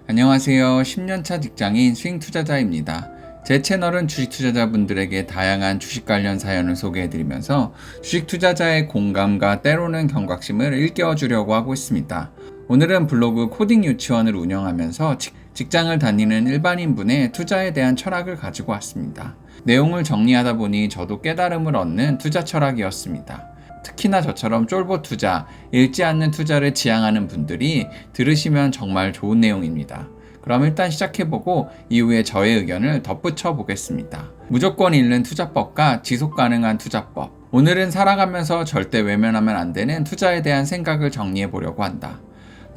안녕하세요. 10년차 직장인 스윙 투자자입니다. 제 채널은 주식 투자자분들에게 다양한 주식 관련 사연을 소개해드리면서 주식 투자자의 공감과 때로는 경각심을 일깨워주려고 하고 있습니다. 오늘은 블로그 코딩 유치원을 운영하면서 직장을 다니는 일반인분의 투자에 대한 철학을 가지고 왔습니다. 내용을 정리하다 보니 저도 깨달음을 얻는 투자 철학이었습니다. 특히나 저처럼 쫄보 투자, 읽지 않는 투자를 지향하는 분들이 들으시면 정말 좋은 내용입니다. 그럼 일단 시작해보고 이후에 저의 의견을 덧붙여 보겠습니다. 무조건 읽는 투자법과 지속 가능한 투자법. 오늘은 살아가면서 절대 외면하면 안 되는 투자에 대한 생각을 정리해 보려고 한다.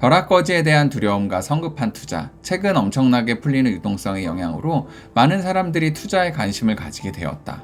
벼락거지에 대한 두려움과 성급한 투자, 최근 엄청나게 풀리는 유동성의 영향으로 많은 사람들이 투자에 관심을 가지게 되었다.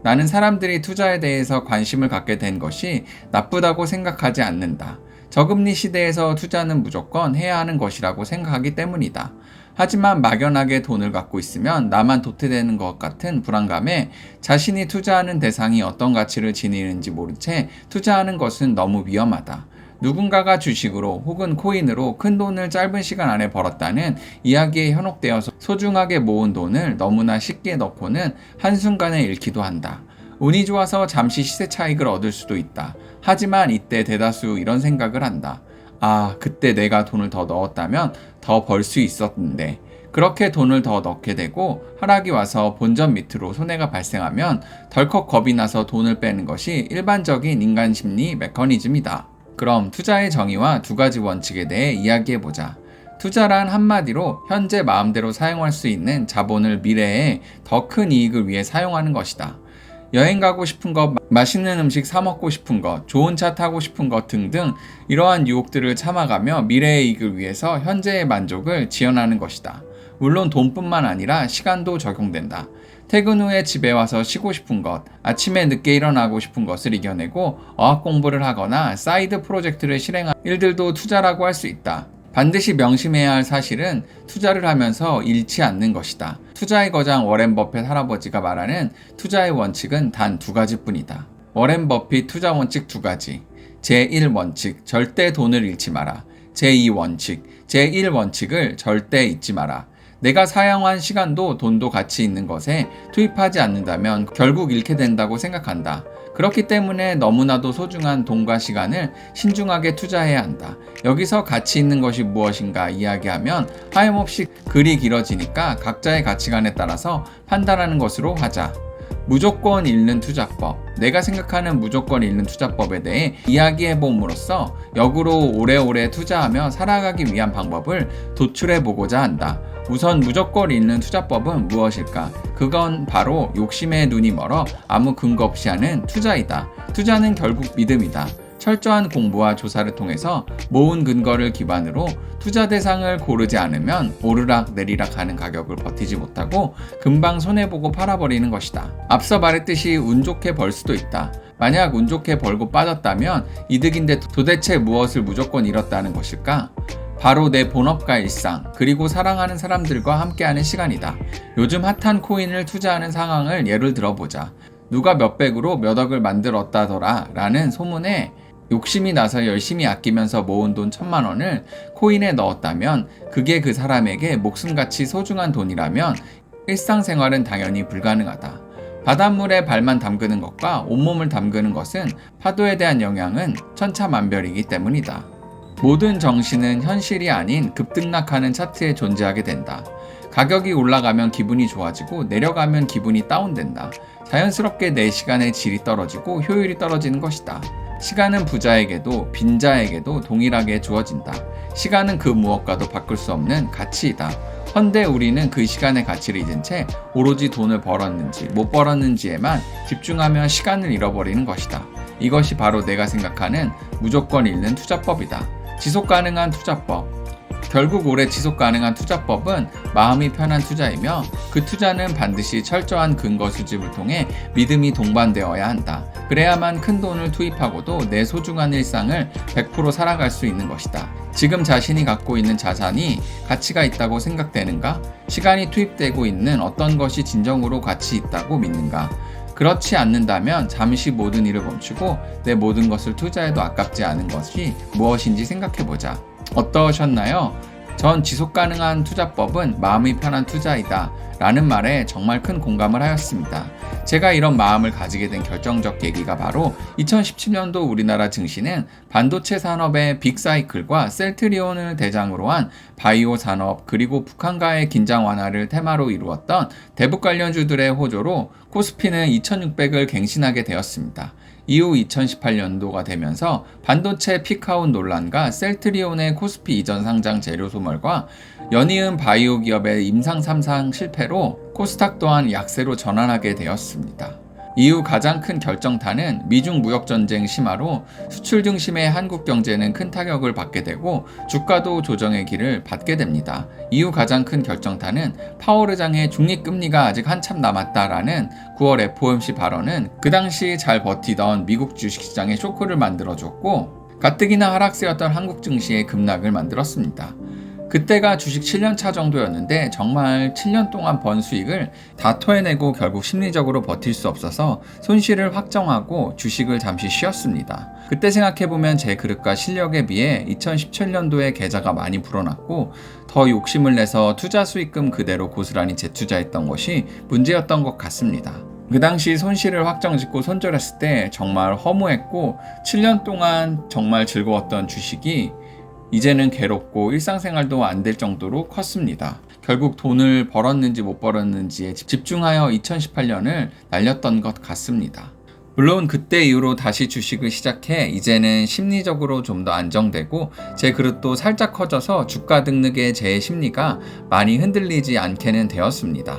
나는 사람들이 투자에 대해서 관심을 갖게 된 것이 나쁘다고 생각하지 않는다. 저금리 시대에서 투자는 무조건 해야 하는 것이라고 생각하기 때문이다. 하지만 막연하게 돈을 갖고 있으면 나만 도태되는 것 같은 불안감에 자신이 투자하는 대상이 어떤 가치를 지니는지 모른 채 투자하는 것은 너무 위험하다. 누군가가 주식으로 혹은 코인으로 큰 돈을 짧은 시간 안에 벌었다는 이야기에 현혹되어서 소중하게 모은 돈을 너무나 쉽게 넣고는 한순간에 잃기도 한다. 운이 좋아서 잠시 시세 차익을 얻을 수도 있다. 하지만 이때 대다수 이런 생각을 한다. 아, 그때 내가 돈을 더 넣었다면 더 벌 수 있었는데. 그렇게 돈을 더 넣게 되고 하락이 와서 본전 밑으로 손해가 발생하면 덜컥 겁이 나서 돈을 빼는 것이 일반적인 인간 심리 메커니즘이다. 그럼 투자의 정의와 두 가지 원칙에 대해 이야기해보자. 투자란 한마디로 현재 마음대로 사용할 수 있는 자본을 미래에 더 큰 이익을 위해 사용하는 것이다. 여행 가고 싶은 것, 맛있는 음식 사 먹고 싶은 것, 좋은 차 타고 싶은 것 등등 이러한 유혹들을 참아가며 미래의 이익을 위해서 현재의 만족을 지연하는 것이다. 물론 돈뿐만 아니라 시간도 적용된다. 퇴근 후에 집에 와서 쉬고 싶은 것, 아침에 늦게 일어나고 싶은 것을 이겨내고 어학 공부를 하거나 사이드 프로젝트를 실행한 일들도 투자라고 할 수 있다. 반드시 명심해야 할 사실은 투자를 하면서 잃지 않는 것이다. 투자의 거장 워렌 버핏 할아버지가 말하는 투자의 원칙은 단 두 가지뿐이다. 워렌 버핏 투자 원칙 두 가지. 제1원칙, 절대 돈을 잃지 마라. 제2원칙, 제1원칙을 절대 잊지 마라. 내가 사용한 시간도 돈도 가치 있는 것에 투입하지 않는다면 결국 잃게 된다고 생각한다. 그렇기 때문에 너무나도 소중한 돈과 시간을 신중하게 투자해야 한다. 여기서 가치 있는 것이 무엇인가 이야기하면 하염없이 글이 길어지니까 각자의 가치관에 따라서 판단하는 것으로 하자. 무조건 읽는 투자법. 내가 생각하는 무조건 읽는 투자법에 대해 이야기해봄으로써 역으로 오래오래 투자하며 살아가기 위한 방법을 도출해보고자 한다. 우선 무조건 읽는 투자법은 무엇일까? 그건 바로 욕심에 눈이 멀어 아무 근거 없이 하는 투자이다. 투자는 결국 믿음이다. 철저한 공부와 조사를 통해서 모은 근거를 기반으로 투자 대상을 고르지 않으면 오르락 내리락 하는 가격을 버티지 못하고 금방 손해보고 팔아버리는 것이다. 앞서 말했듯이 운 좋게 벌 수도 있다. 만약 운 좋게 벌고 빠졌다면 이득인데 도대체 무엇을 무조건 잃었다는 것일까? 바로 내 본업과 일상, 그리고 사랑하는 사람들과 함께하는 시간이다. 요즘 핫한 코인을 투자하는 상황을 예를 들어보자. 누가 몇백으로 몇 억을 만들었다더라 라는 소문에 욕심이 나서 열심히 아끼면서 모은 돈 1,000만 원을 코인에 넣었다면 그게 그 사람에게 목숨같이 소중한 돈이라면 일상생활은 당연히 불가능하다. 바닷물에 발만 담그는 것과 온몸을 담그는 것은 파도에 대한 영향은 천차만별이기 때문이다. 모든 정신은 현실이 아닌 급등락하는 차트에 존재하게 된다. 가격이 올라가면 기분이 좋아지고 내려가면 기분이 다운된다. 자연스럽게 내 시간의 질이 떨어지고 효율이 떨어지는 것이다. 시간은 부자에게도 빈자에게도 동일하게 주어진다. 시간은 그 무엇과도 바꿀 수 없는 가치이다. 헌데 우리는 그 시간의 가치를 잊은 채 오로지 돈을 벌었는지 못 벌었는지에만 집중하며 시간을 잃어버리는 것이다. 이것이 바로 내가 생각하는 무조건 읽는 투자법이다. 지속 가능한 투자법. 결국 오래 지속 가능한 투자법은 마음이 편한 투자이며 그 투자는 반드시 철저한 근거 수집을 통해 믿음이 동반되어야 한다. 그래야만 큰 돈을 투입하고도 내 소중한 일상을 100% 살아갈 수 있는 것이다. 지금 자신이 갖고 있는 자산이 가치가 있다고 생각되는가? 시간이 투입되고 있는 어떤 것이 진정으로 가치 있다고 믿는가? 그렇지 않는다면 잠시 모든 일을 멈추고 내 모든 것을 투자해도 아깝지 않은 것이 무엇인지 생각해보자. 어떠셨나요? 전 지속 가능한 투자법은 마음이 편한 투자이다 라는 말에 정말 큰 공감을 하였습니다. 제가 이런 마음을 가지게 된 결정적 계기가 바로 2017년도 우리나라 증시는 반도체 산업의 빅사이클과 셀트리온을 대상으로 한 바이오 산업 그리고 북한과의 긴장 완화를 테마로 이루었던 대북 관련주들의 호조로 코스피는 2600을 갱신하게 되었습니다. 이후 2018년도가 되면서 반도체 피크아웃 논란과 셀트리온의 코스피 이전 상장 재료 소멸과 연이은 바이오 기업의 임상 3상 실패로 코스닥 또한 약세로 전환하게 되었습니다. 이후 가장 큰 결정타는 미중 무역 전쟁 심화로 수출 중심의 한국 경제는 큰 타격을 받게 되고 주가도 조정의 길을 받게 됩니다. 이후 가장 큰 결정타는 파월 의장의 중립금리가 아직 한참 남았다라는 9월 FOMC 발언은 그 당시 잘 버티던 미국 주식시장에 쇼크를 만들어줬고 가뜩이나 하락세였던 한국 증시의 급락을 만들었습니다. 그때가 주식 7년차 정도였는데 정말 7년 동안 번 수익을 다 토해내고 결국 심리적으로 버틸 수 없어서 손실을 확정하고 주식을 잠시 쉬었습니다. 그때 생각해보면 제 그릇과 실력에 비해 2017년도에 계좌가 많이 불어났고 더 욕심을 내서 투자 수익금 그대로 고스란히 재투자했던 것이 문제였던 것 같습니다. 그 당시 손실을 확정짓고 손절했을 때 정말 허무했고 7년 동안 정말 즐거웠던 주식이 이제는 괴롭고 일상생활도 안 될 정도로 컸습니다. 결국 돈을 벌었는지 못 벌었는지에 집중하여 2018년을 날렸던 것 같습니다. 물론 그때 이후로 다시 주식을 시작해 이제는 심리적으로 좀 더 안정되고 제 그릇도 살짝 커져서 주가 등록의 제 심리가 많이 흔들리지 않게는 되었습니다.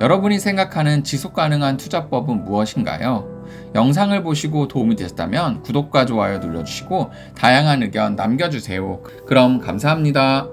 여러분이 생각하는 지속 가능한 투자법은 무엇인가요? 영상을 보시고 도움이 되셨다면 구독과 좋아요 눌러주시고 다양한 의견 남겨주세요. 그럼 감사합니다.